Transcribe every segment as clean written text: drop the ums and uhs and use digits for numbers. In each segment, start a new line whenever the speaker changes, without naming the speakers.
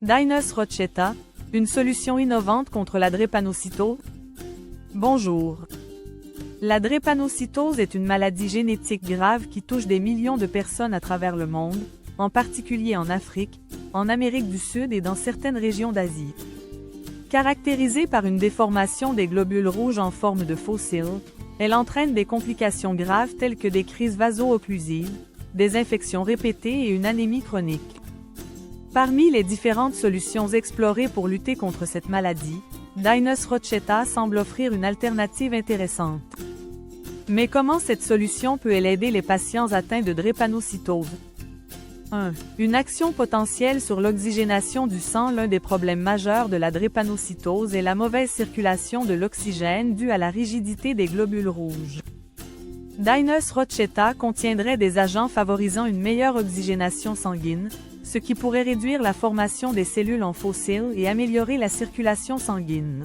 Dinus rochetta, une solution innovante contre la drépanocytose? Bonjour. La drépanocytose est une maladie génétique grave qui touche des millions de personnes à travers le monde, en particulier en Afrique, en Amérique du Sud et dans certaines régions d'Asie. Caractérisée par une déformation des globules rouges en forme de fossiles, elle entraîne des complications graves telles que des crises vaso-occlusives, des infections répétées et une anémie chronique. Parmi les différentes solutions explorées pour lutter contre cette maladie, Dinus rochetta semble offrir une alternative intéressante. Mais comment cette solution peut-elle aider les patients atteints de drépanocytose? 1. Une action potentielle sur l'oxygénation du sang. L'un des problèmes majeurs de la drépanocytose est la mauvaise circulation de l'oxygène due à la rigidité des globules rouges. Dinus rochetta contiendrait des agents favorisant une meilleure oxygénation sanguine, ce qui pourrait réduire la formation des cellules en fossiles et améliorer la circulation sanguine.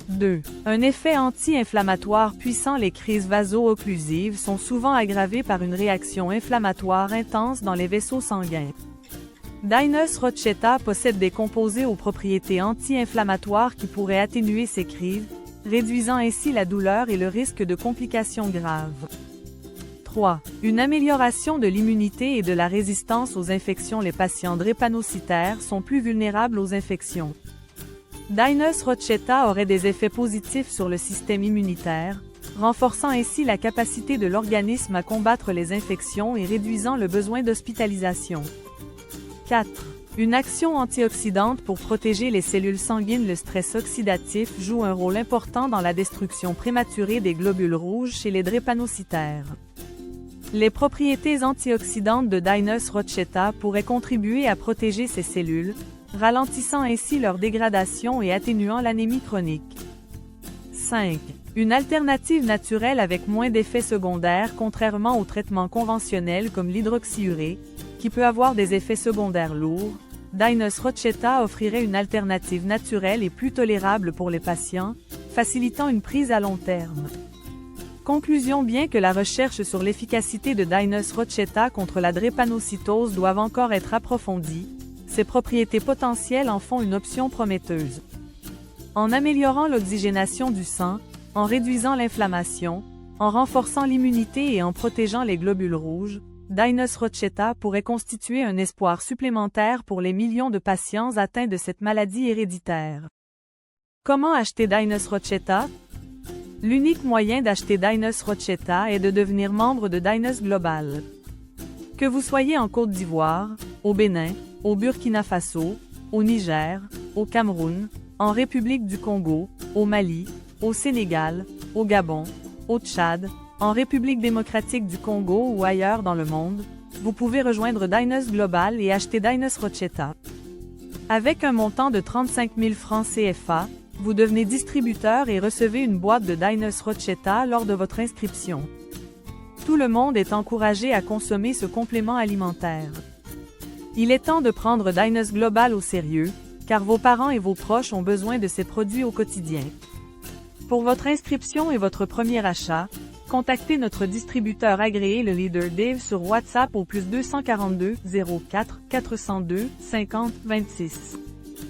2. Un effet anti-inflammatoire puissant. Les crises vaso-occlusives sont souvent aggravées par une réaction inflammatoire intense dans les vaisseaux sanguins. Dinus rochetta possède des composés aux propriétés anti-inflammatoires qui pourraient atténuer ces crises, réduisant ainsi la douleur et le risque de complications graves. 3. Une amélioration de l'immunité et de la résistance aux infections. Les patients drépanocytaires sont plus vulnérables aux infections. Dinus rochetta aurait des effets positifs sur le système immunitaire, renforçant ainsi la capacité de l'organisme à combattre les infections et réduisant le besoin d'hospitalisation. 4. Une action antioxydante pour protéger les cellules sanguines. Le stress oxydatif joue un rôle important dans la destruction prématurée des globules rouges chez les drépanocytaires. Les propriétés antioxydantes de Dinus rochetta pourraient contribuer à protéger ces cellules, ralentissant ainsi leur dégradation et atténuant l'anémie chronique. 5. Une alternative naturelle avec moins d'effets secondaires. Contrairement aux traitements conventionnels comme l'hydroxyurée, qui peut avoir des effets secondaires lourds, Dinus rochetta offrirait une alternative naturelle et plus tolérable pour les patients, facilitant une prise à long terme. Conclusion. Bien que la recherche sur l'efficacité de Dinus rochetta contre la drépanocytose doive encore être approfondie, ses propriétés potentielles en font une option prometteuse. En améliorant l'oxygénation du sang, en réduisant l'inflammation, en renforçant l'immunité et en protégeant les globules rouges, Dinus rochetta pourrait constituer un espoir supplémentaire pour les millions de patients atteints de cette maladie héréditaire. Comment acheter Dinus rochetta? L'unique moyen d'acheter Dinus rochetta est de devenir membre de Dinus Global. Que vous soyez en Côte d'Ivoire, au Bénin, au Burkina Faso, au Niger, au Cameroun, en République du Congo, au Mali, au Sénégal, au Gabon, au Tchad, en République démocratique du Congo ou ailleurs dans le monde, vous pouvez rejoindre Dinus Global et acheter Dinus rochetta. Avec un montant de 35 000 francs CFA, vous devenez distributeur et recevez une boîte de Dinus rochetta lors de votre inscription. Tout le monde est encouragé à consommer ce complément alimentaire. Il est temps de prendre Dinus Global au sérieux, car vos parents et vos proches ont besoin de ces produits au quotidien. Pour votre inscription et votre premier achat, contactez notre distributeur agréé le Leader Dave sur WhatsApp au +242 04 402 50 26.